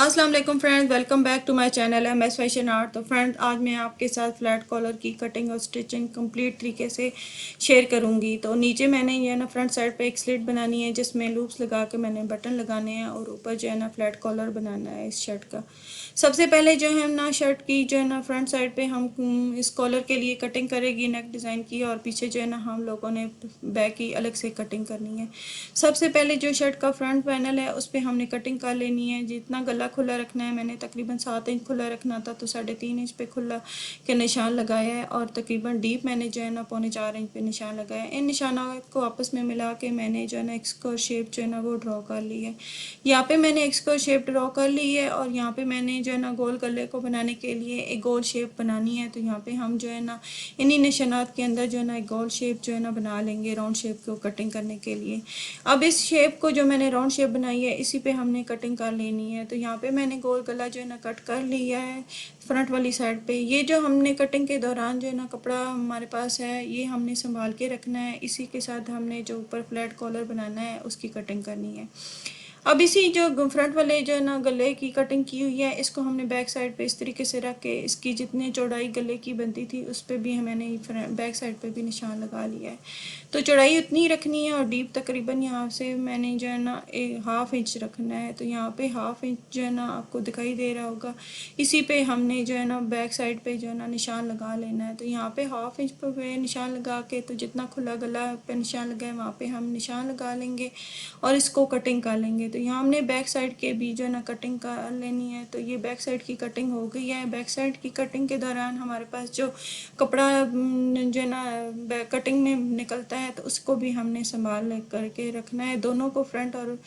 अस्सलाम वालेकुम friends, welcome back to my channel MS fashion art. तो फ्रेंड्स, आज मैं आपके साथ फ्लैट कॉलर की कटिंग और स्टिचिंग कंप्लीट तरीके से शेयर करूंगी। तो नीचे मैंने ये ना फ्रंट साइड पे एक स्लिट बनानी है जिसमें लूप्स लगा के मैंने बटन लगाने हैं और ऊपर जो है ना फ्लैट कॉलर बनाना है इस शर्ट का। सबसे पहले जो है ना शर्ट की जो है ना फ्रंट साइड पे हम इस कॉलर के लिए कटिंग करेगी नेक डिज़ाइन की, और पीछे जो है ना हम लोगों ने बैक की अलग से कटिंग करनी है। सबसे पहले जो शर्ट का फ्रंट पैनल है उस पर हमने कटिंग कर लेनी है। जितना गला खुला रखना है, मैंने तकरीबन 7 इंच खुला रखना था तो 3.5 इंच पे खुला के निशान लगाया है, और तकरीबन डीप मैंने जो है ना 3.25 इंच पे निशान लगाया है। इन निशानों को आपस में मिला के मैंने जो है ना एक स्क्वायर शेप जो है ना वो ड्रॉ कर ली है। यहाँ पे मैंने एक स्क्वायर शेप ड्रॉ कर ली है, और यहाँ पे मैंने जो है ना गोल गले को बनाने के लिए एक गोल शेप बनानी है। तो यहाँ पे हम जो है ना इन्हीं निशानात के अंदर जो है ना एक गोल शेप जो है ना बना लेंगे राउंड शेप को कटिंग करने के लिए। अब इस शेप को जो मैंने राउंड शेप बनाई है इसी पे हमने कटिंग कर लेनी है। तो यहाँ पे मैंने गोल गला जो है ना कट कर लिया है फ्रंट वाली साइड पे। ये जो हमने कटिंग के दौरान जो है ना कपड़ा हमारे पास है ये हमने संभाल के रखना है। इसी के साथ हमने जो ऊपर फ्लैट कॉलर बनाना है उसकी कटिंग करनी है। अब इसी जो फ्रंट वाले जो है ना गले की कटिंग की हुई है इसको हमने बैक साइड पे इस तरीके से रख के इसकी जितनी चौड़ाई गले की बनती थी उस पर भी मैंने बैक साइड पे भी निशान लगा लिया है। तो चौड़ाई उतनी ही रखनी है और डीप तकरीबन यहाँ से मैंने जो है ना 1/2 इंच रखना है। तो यहाँ पे 1/2 इंच जो है ना आपको दिखाई दे रहा होगा, इसी पे हमने जो है ना बैक साइड पे जो है ना निशान लगा लेना है। तो यहाँ पे 1/2 इंच पे निशान लगा के तो जितना खुला गला पे निशान लगा है वहाँ पे हम निशान लगा लेंगे और इसको कटिंग कर लेंगे। तो यहाँ हमने बैक साइड के भी जो है ना कटिंग कर लेनी है। तो ये बैक साइड की कटिंग हो गई है। बैक साइड की कटिंग के दौरान हमारे पास जो कपड़ा जो है ना कटिंग में निकलता है तो उसको भी हमने संभाल करके रखना है। दोनों को फ्रंट और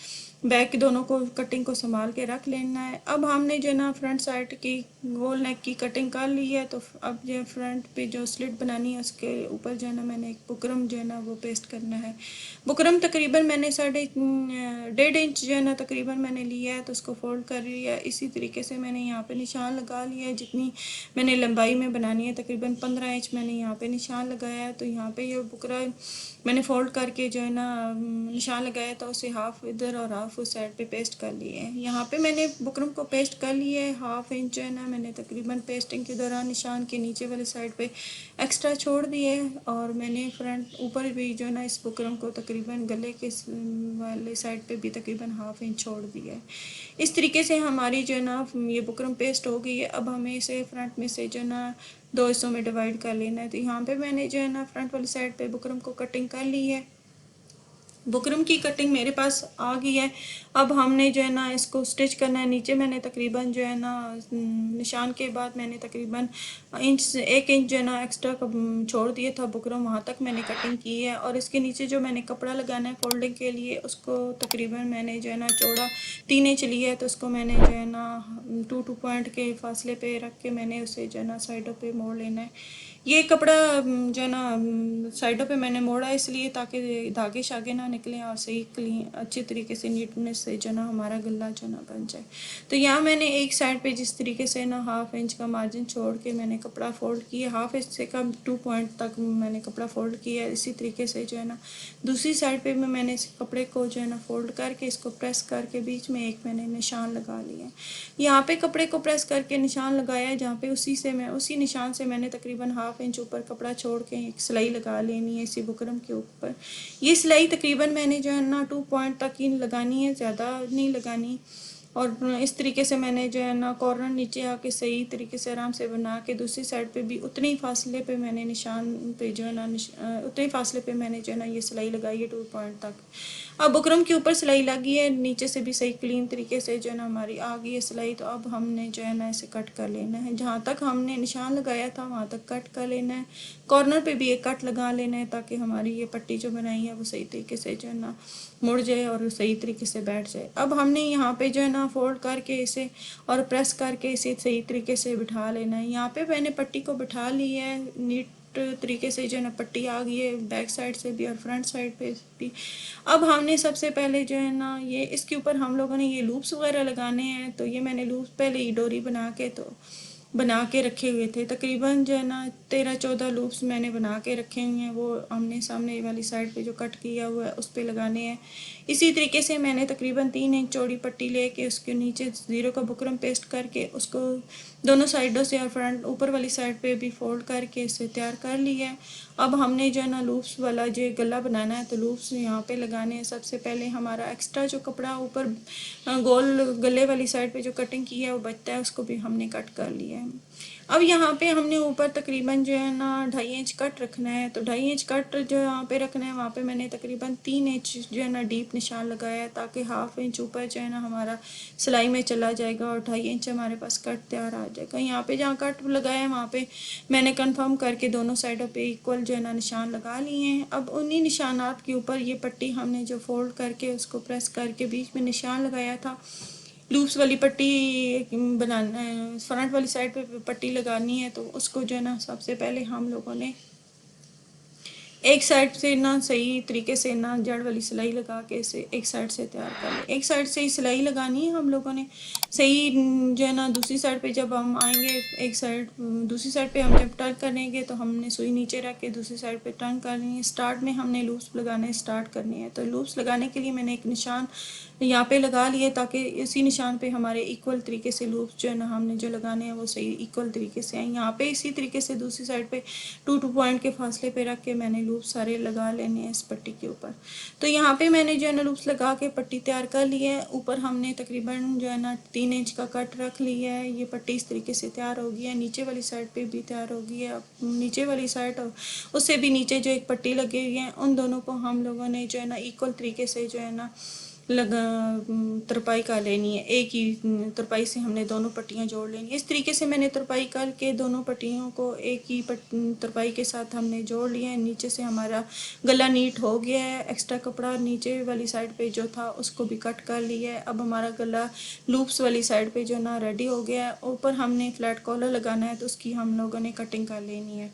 बैक दोनों को कटिंग को संभाल के रख लेना है। अब हमने जो है ना फ्रंट साइड की गोल नेक की कटिंग कर ली है। तो अब जो फ्रंट पे जो स्लिट बनानी है उसके ऊपर जो है ना मैंने एक बुकरम जो है ना वो पेस्ट करना है। बुकरम तकरीबन मैंने 1.5 इंच जो है ना तकरीबन मैंने लिया है, तो उसको फोल्ड कर लिया है। इसी तरीके से मैंने यहाँ पे निशान लगा लिया है। जितनी मैंने लंबाई में बनानी है तकरीबन 15 इंच मैंने यहाँ पे निशान लगाया है। तो यहाँ पे ये बुकरा मैंने फोल्ड करके जो है ना निशान लगाया था उसे हाफ इधर और हाफ उस साइड पे पेस्ट कर लिए है। यहाँ पे मैंने बुकरम को पेस्ट कर लिया है। 1/2 इंच जो है ना मैंने तकरीबन पेस्टिंग के दौरान निशान के नीचे वाले साइड पे एक्स्ट्रा छोड़ दिए, और मैंने फ्रंट ऊपर भी जो है ना इस बुकरम को तकरीबन गले के वाले साइड पे भी तकरीबन 1/2 इंच छोड़ दिया है। इस तरीके से हमारी जो है ना ये बुकरम पेस्ट हो गई है। अब हमें इसे फ्रंट में से जो है ना 2 हिस्सों में डिवाइड कर लेना है। तो यहाँ पे मैंने जो है ना फ्रंट वाली साइड पे बुकरम को कटिंग कर ली है। बुकरम की कटिंग मेरे पास आ गई है। अब हमने जो है ना इसको स्टिच करना है। नीचे मैंने तकरीबन जो है ना निशान के बाद मैंने तकरीबन 1 इंच जो है ना एक्स्ट्रा छोड़ दिया था बुकरम, वहाँ तक मैंने कटिंग की है। और इसके नीचे जो मैंने कपड़ा लगाना है फोल्डिंग के लिए उसको तकरीबन मैंने जो है ना चौड़ा 3 इंच लिया है। तो उसको मैंने जो है ना 2 पॉइंट के फासले पे रख के मैंने उसे जो है ना साइडों पे मोड़ लेना है। ये कपड़ा जो है ना साइडों पे मैंने मोड़ा इसलिए ताकि धागे शागे ना निकलें और सही क्लीन अच्छे तरीके से नीटनेस से जो ना हमारा गला जो ना बन जाए। तो यहाँ मैंने एक साइड पे जिस तरीके से ना 1/2 इंच का मार्जिन छोड़ के मैंने कपड़ा फोल्ड किया, 1/2 इंच से कम 2 पॉइंट तक मैंने कपड़ा फोल्ड किया। इसी तरीके से जो है ना दूसरी साइड पे मैंने इस कपड़े को जो है ना फोल्ड करके इसको प्रेस करके बीच में एक मैंने निशान लगा लिया। यहाँ पे कपड़े को प्रेस करके निशान लगाया है जहाँ पे उसी निशान से मैंने तकरीबन 1/2 इंच ऊपर कपड़ा छोड़ के एक सिलाई लगा लेनी है इसी बुकरम के ऊपर। ये सिलाई तकरीबन मैंने जो है ना 2 पॉइंट तक ही लगानी है, ज़्यादा नहीं लगानी। और इस तरीके से मैंने जो है ना कॉर्नर नीचे आके सही तरीके से आराम से बना के दूसरी साइड पे भी उतने ही फासले पे मैंने निशान पे जो है ना उतने ही फासले पे मैंने जो है ना ये सिलाई लगाई है 2 पॉइंट तक। अब बुकरम के ऊपर सिलाई लगी है, नीचे से भी सही क्लीन तरीके से जो है ना हमारी आ गई है सिलाई। तो अब हमने जो है ना इसे कट कर लेना है। जहाँ तक हमने निशान लगाया था वहाँ तक कट कर लेना है। कॉर्नर पे भी एक कट लगा लेना है ताकि हमारी ये पट्टी जो बनाई है वो सही तरीके से जो है ना मुड़ जाए और सही तरीके से बैठ जाए। अब हमने यहाँ पे जो है ना फोल्ड करके इसे और प्रेस करके इसे सही तरीके से बिठा लेना है। यहाँ पे मैंने पट्टी को बिठा ली है नीट तरीके से जो है ना पट्टी आ गई है बैक साइड से भी और फ्रंट साइड पे भी। अब हमने सबसे पहले जो है ना ये इसके ऊपर हम लोगों ने ये लूप्स वगैरह लगाने हैं। तो ये मैंने लूप्स पहले ही डोरी बना के तो बना के रखे हुए थे। तकरीबन जो है ना 13-14 लूप्स मैंने बना के रखे हुए हैं, वो हमने सामने वाली साइड पे जो कट किया हुआ है उस पे लगाने हैं। इसी तरीके से मैंने तकरीबन 3 इंच चौड़ी पट्टी लेके उसके नीचे ज़ीरो का बुकरम पेस्ट करके उसको दोनों साइडों से और फ्रंट ऊपर वाली साइड पे भी फोल्ड करके इसे तैयार कर लिया है। अब हमने जो है ना लूप्स वाला जो गला बनाना है, तो लूप्स यहाँ पे लगाने हैं। सबसे पहले हमारा एक्स्ट्रा जो कपड़ा ऊपर गोल गले वाली साइड पे जो कटिंग की है वो बचता है, उसको भी हमने कट कर लिया है। अब यहाँ पे हमने ऊपर तकरीबन जो है ना 2.5 इंच कट रखना है, तो 2.5 इंच कट जो यहाँ पे रखना है वहाँ पे मैंने तकरीबन 3 इंच जो है ना डीप निशान लगाया है, ताकि 1/2 इंच ऊपर जो है ना हमारा सिलाई में चला जाएगा और 2.5 इंच हमारे पास कट तैयार आ जाएगा। यहाँ पे जहाँ कट लगाया है वहाँ पे मैंने कंफर्म करके दोनों साइडों पे इक्वल जो है ना निशान लगा लिए हैं। अब उन्हीं निशानात के ऊपर ये पट्टी हमने जो फोल्ड करके उसको प्रेस करके बीच में निशान लगाया था, लूप्स वाली पट्टी बनाना है, फ्रंट वाली साइड पे पट्टी लगानी है, तो उसको जो है ना सबसे पहले हम लोगों ने एक साइड से ना सही तरीके से ना जड़ वाली सिलाई लगा के इसे एक साइड से तैयार कर लें। एक साइड से ही सिलाई लगानी है हम लोगों ने सही, जो है ना दूसरी साइड पे जब हम आएंगे एक साइड दूसरी साइड पे हम जब टर्न करेंगे तो हमने सुई नीचे रख के दूसरी साइड पे टर्न करनी है। स्टार्ट में हमने लूप्स लगाने स्टार्ट करनी है, तो लूप्स लगाने के लिए मैंने एक निशान यहाँ पे लगा लिए, ताकि इसी निशान पे हमारे इक्वल तरीके से लूप्स जो है ना हमने जो लगाने हैं वो सही इक्वल तरीके से आए। यहाँ पे इसी तरीके से दूसरी साइड पे 2-2 पॉइंट के फासले पे रख के मैंने लूप सारे लगा लेने हैं इस पट्टी के ऊपर। तो यहाँ पे मैंने जो है ना लूप्स लगा के पट्टी तैयार कर ली है। ऊपर हमने तकरीबन जो है ना 3 इंच का कट रख लिया है। ये पट्टी इस तरीके से तैयार हो गई है, नीचे वाली साइड पे भी तैयार हो गई है। अब नीचे वाली साइड और उससे भी नीचे जो एक पट्टी लगी हुई है, उन दोनों को हम लोगों ने जो है ना इक्वल तरीके से जो है ना लगा तरपाई कर लेनी है। एक ही तरपाई से हमने दोनों पट्टियाँ जोड़ लेनी है। इस तरीके से मैंने तरपाई करके दोनों पट्टियों को एक ही तरपाई के साथ हमने जोड़ लिया है। नीचे से हमारा गला नीट हो गया है। एक्स्ट्रा कपड़ा नीचे वाली साइड पे जो था उसको भी कट कर लिया है। अब हमारा गला लूप्स वाली साइड पे जो ना रेडी हो गया है। ऊपर हमने फ्लैट कॉलर लगाना है, तो उसकी हम लोगों ने कटिंग कर लेनी है।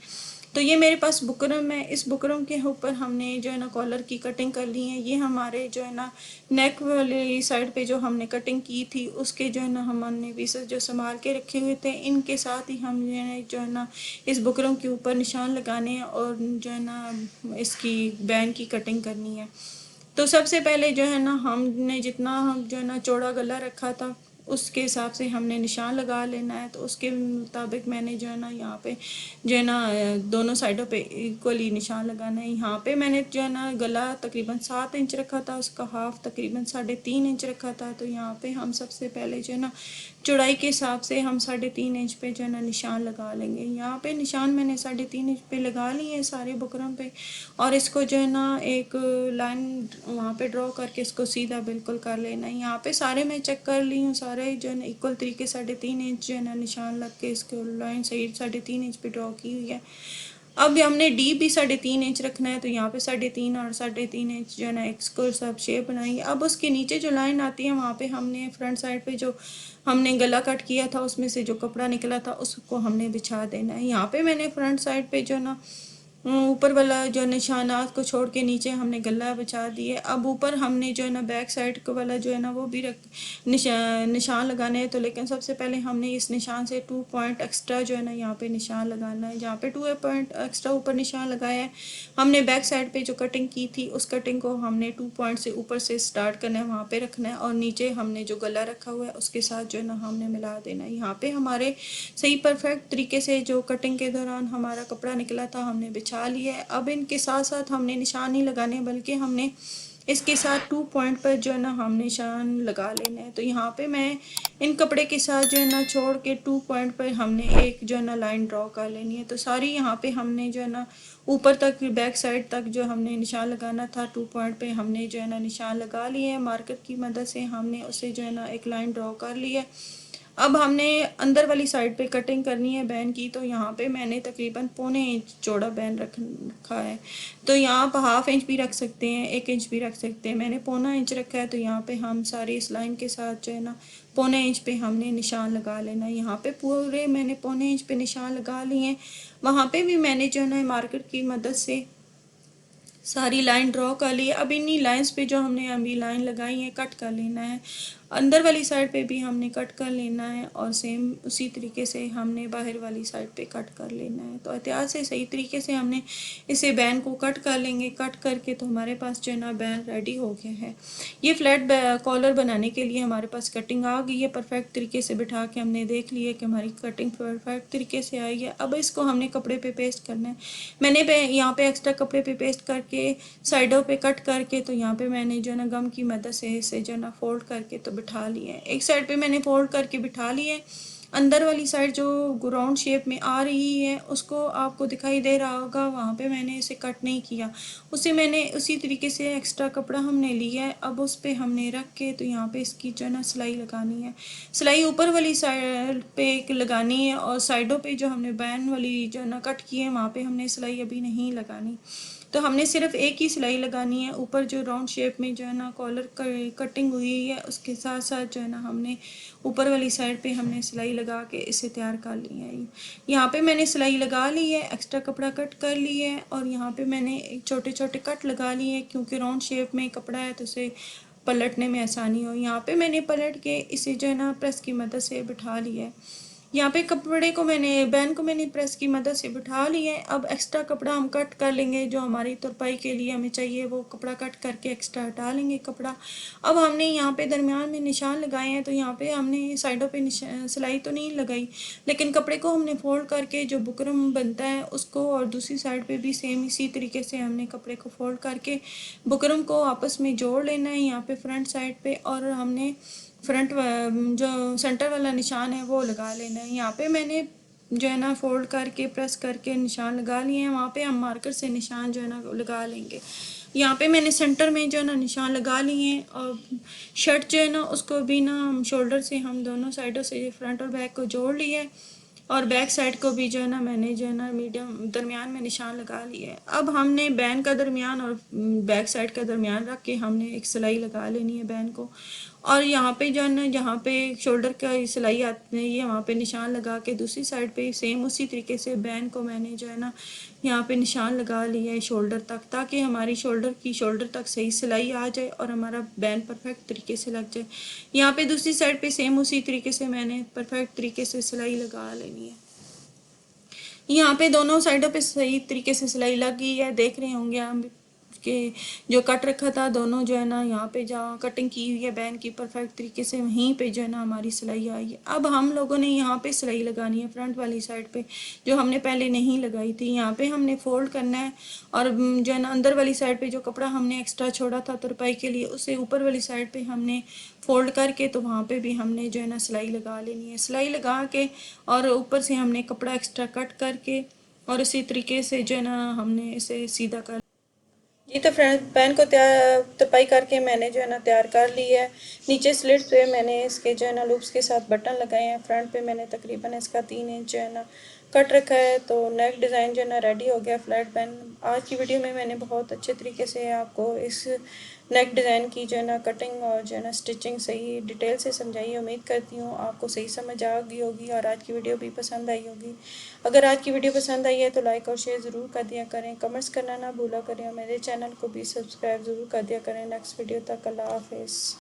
तो ये मेरे पास बुकरम है, इस बुकरम के ऊपर हमने जो है ना कॉलर की कटिंग कर ली है। ये हमारे जो है ना नेक वाली साइड पे जो हमने कटिंग की थी उसके जो है ना हमने पीसेस जो संभाल के रखे हुए थे, इनके साथ ही हम जो है ना इस बुकरम के ऊपर निशान लगाने हैं और जो है ना इसकी बैन की कटिंग करनी है। तो सबसे पहले जो है ना हमने जितना हम जो है ना चौड़ा गला रखा था उसके हिसाब से हमने निशान लगा लेना है। तो उसके मुताबिक मैंने जो है ना यहाँ पे जो है ना दोनों साइडों पे इक्वली निशान लगाना है। यहाँ पे मैंने जो है ना गला तकरीबन 7 इंच रखा था, उसका हाफ तकरीबन 3.5 इंच रखा था। तो यहाँ पे हम सबसे पहले जो है ना चौड़ाई के हिसाब से हम 3.5 इंच पे जो है ना निशान लगा लेंगे। यहाँ पे निशान मैंने 3.5 इंच पे लगा लिए हैं सारे बुकरम पे, और इसको जो है ना एक लाइन वहाँ पे ड्रॉ करके इसको सीधा बिल्कुल कर लेना है। यहाँ पे सारे मैं चेक कर ली हूँ, सारे जो है ना इक्वल तरीके 3.5 इंच जो है ना निशान लग के इसको लाइन सही 3.5 इंच पे ड्रॉ की हुई है। अब हमने डी भी 3.5 इंच रखना है, तो यहाँ पे 3.5 और 3.5 इंच जो है ना एक स्क्वायर सब शेप बनाई। अब उसके नीचे जो लाइन आती है वहाँ पे हमने फ्रंट साइड पे जो हमने गला कट किया था उसमें से जो कपड़ा निकला था उसको हमने बिछा देना है। यहाँ पे मैंने फ्रंट साइड पे जो ना ऊपर वाला जो निशानात को छोड़ के नीचे हमने गला बिछा दिए। अब ऊपर हमने जो है ना बैक साइड वाला जो है ना वो भी निशान लगाने हैं। तो लेकिन सबसे पहले हमने इस निशान से 2 पॉइंट एक्स्ट्रा जो है ना यहाँ पे निशान लगाना है। जहाँ पे 2 पॉइंट एक्स्ट्रा ऊपर निशान लगाया है, हमने बैक साइड पे जो कटिंग की थी उस कटिंग को हमने 2 पॉइंट से ऊपर से स्टार्ट करना है, वहाँ पे रखना है, और नीचे हमने जो गला रखा हुआ है उसके साथ जो है ना हमने मिला देना है। यहाँ पे हमारे सही परफेक्ट तरीके से जो कटिंग के दौरान हमारा कपड़ा निकला था हमने बिछा लिया है। अब इनके साथ साथ हमने निशान नहीं लगाने, बल्कि हमने इसके साथ 2 पॉइंट पर जो है ना हम निशान लगा लेना है। तो यहाँ पे मैं इन कपड़े के साथ जो है ना छोड़ के 2 पॉइंट पर हमने एक जो है ना लाइन ड्रॉ कर लेनी है। तो सारी यहाँ पे हमने जो है ना ऊपर तक बैक साइड तक जो हमने निशान लगाना था 2 पॉइंट पे हमने जो है ना निशान लगा लिए हैं। मार्कर की मदद से हमने उसे जो है ना एक लाइन ड्रॉ कर ली है। अब हमने अंदर वाली साइड पे कटिंग करनी है बैन की। तो यहाँ पे मैंने तकरीबन 1.25 इंच चौड़ा बैन रखा है। तो यहाँ पर 1/2 इंच भी रख सकते हैं, 1 इंच भी रख सकते हैं। मैंने 1.25 इंच रखा है। तो यहाँ पे हम सारी इस लाइन के साथ जो है ना 1.25 इंच पे हमने निशान लगा लेना है। यहाँ पे पूरे मैंने 1.25 इंच पे निशान लगा लिए हैं। वहाँ पे भी मैंने जो है ना मार्कर की मदद से सारी लाइन ड्रॉ कर ली है। अब इन्हीं लाइंस पे जो हमने अभी लाइन लगाई है कट कर लेना है। अंदर वाली साइड पे भी हमने कट कर लेना है और सेम उसी तरीके से हमने बाहर वाली साइड पे कट कर लेना है। तो एहतियात से सही तरीके से हमने इसे बैंड को कट कर लेंगे। कट करके तो हमारे पास जो है ना बैंड रेडी हो गया है। ये फ्लैट कॉलर बनाने के लिए हमारे पास कटिंग आ गई है। परफेक्ट तरीके से बिठा के हमने देख लिया कि हमारी कटिंग परफेक्ट तरीके से आई है। अब इसको हमने कपड़े पे पेस्ट करना है। मैंने यहाँ पे एक्स्ट्रा कपड़े पे पेस्ट करके साइडों पे कट करके तो यहाँ पे मैंने जो है ना गम की मदद से इसे जो है ना फोल्ड करके तो बिठा लिया है। एक साइड पे मैंने फोल्ड करके बिठा लिया है। अंदर वाली साइड जो राउंड शेप में आ रही है उसको आपको दिखाई दे रहा होगा, वहाँ पे मैंने इसे कट नहीं किया। मैंने उसी तरीके से एक्स्ट्रा कपड़ा हमने लिया है। अब उस पे हमने रख के तो यहाँ पे इसकी जो है ना सिलाई लगानी है। सिलाई ऊपर वाली साइड पे लगानी है और साइडों पे जो हमने बैन वाली जो है ना कट की है वहाँ पे हमने सिलाई अभी नहीं लगानी। तो हमने सिर्फ एक ही सिलाई लगानी है। ऊपर जो राउंड शेप में जो है ना कॉलर कटिंग हुई है उसके साथ साथ जो है ना हमने ऊपर वाली साइड पे हमने सिलाई लगा के इसे तैयार कर लिया है। यहाँ पे मैंने सिलाई लगा ली है, एक्स्ट्रा कपड़ा कट कर लिया है और यहाँ पे मैंने छोटे छोटे कट लगा लिए हैं क्योंकि राउंड शेप में कपड़ा है तो उसे पलटने में आसानी हो। यहाँ पे मैंने पलट के इसे जो है ना प्रेस की मदद से बिठा लिया है। यहाँ पे कपड़े को बैन को मैंने प्रेस की मदद से बिठा लिया है। अब एक्स्ट्रा कपड़ा हम कट कर लेंगे, जो हमारी तुरपाई के लिए हमें चाहिए वो कपड़ा कट करके एक्स्ट्रा हटा लेंगे कपड़ा। अब हमने यहाँ पे दरमियान में निशान लगाए हैं तो यहाँ पे हमने साइडों पे सिलाई तो नहीं लगाई, लेकिन कपड़े को हमने फोल्ड करके जो बुकरम बनता है उसको और दूसरी साइड पे भी सेम इसी तरीके से हमने कपड़े को फोल्ड करके बुकरम को आपस में जोड़ लेना है यहाँ पे फ्रंट साइड पे। और हमने फ्रंट जो सेंटर वाला निशान है वो लगा लेना है। यहाँ पे मैंने जो है ना फोल्ड करके प्रेस करके निशान लगा लिए हैं। वहाँ पे हम मार्कर से निशान जो है ना लगा लेंगे। यहाँ पे मैंने सेंटर में जो है ना निशान लगा लिए हैं और शर्ट जो है ना उसको भी ना शोल्डर से हम दोनों साइडों से फ्रंट और बैक को जोड़ लिया है और बैक साइड को भी जो है ना मैंने जो है ना मीडियम दरमियान में निशान लगा लिया है। अब हमने बैन का दरमियान और बैक साइड का दरमियान रख के हमने एक सिलाई लगा लेनी है बैन को। और यहाँ पे जो है ना जहाँ पे शोल्डर का सिलाई आती है वहाँ पे निशान लगा के दूसरी साइड पे सेम उसी तरीके से बैन को मैंने जो है ना यहाँ पे निशान लगा लिया है शोल्डर तक, ताकि हमारी शोल्डर तक सही सिलाई आ जाए और हमारा बैन परफेक्ट तरीके से लग जाए। यहाँ पे दूसरी साइड पे सेम उसी तरीके से मैंने परफेक्ट तरीके से सिलाई लगा लेनी है। यहाँ पे दोनों साइडों पे सही तरीके से सिलाई लग गई है, देख रहे होंगे हम के जो कट रखा था दोनों जो है ना यहाँ पे जहाँ कटिंग की हुई है बैन की परफेक्ट तरीके से वहीं पे जो है ना हमारी सिलाई आई है। अब हम लोगों ने यहाँ पे सिलाई लगानी है फ्रंट वाली साइड पे जो हमने पहले नहीं लगाई थी। यहाँ पे हमने फोल्ड करना है और जो है ना अंदर वाली साइड पे जो कपड़ा हमने एक्स्ट्रा छोड़ा था तुरपाई के लिए उसे ऊपर वाली साइड पे हमने फोल्ड करके तो वहाँ पे भी हमने जो है ना सिलाई लगा लेनी है। सिलाई लगा के और ऊपर से हमने कपड़ा एक्स्ट्रा कट करके और इसी तरीके से जो है ना हमने इसे सीधा कर जी। तो फ्रेंड पैन को तैयार तुरपाई करके मैंने जो है ना तैयार कर ली है। नीचे स्लिट्स पे मैंने इसके जो है ना लूप्स के साथ बटन लगाए हैं। फ्रंट पे मैंने तकरीबन इसका 3 इंच जो है ना कट रखा है। तो नेक डिज़ाइन जो है ना रेडी हो गया फ्लैट पैन। आज की वीडियो में मैंने बहुत अच्छे तरीके से आपको इस नेक डिज़ाइन की जो है ना कटिंग और जो है ना स्टिचिंग सही डिटेल से समझाई। उम्मीद करती हूँ आपको सही समझ आ गई होगी और आज की वीडियो भी पसंद आई होगी। अगर आज की वीडियो पसंद आई है तो लाइक और शेयर ज़रूर कर दिया करें, कमेंट्स करना ना भूला करें और मेरे चैनल को भी सब्सक्राइब ज़रूर कर दिया करें। नेक्स्ट वीडियो तक अल्लाह हाफिज़।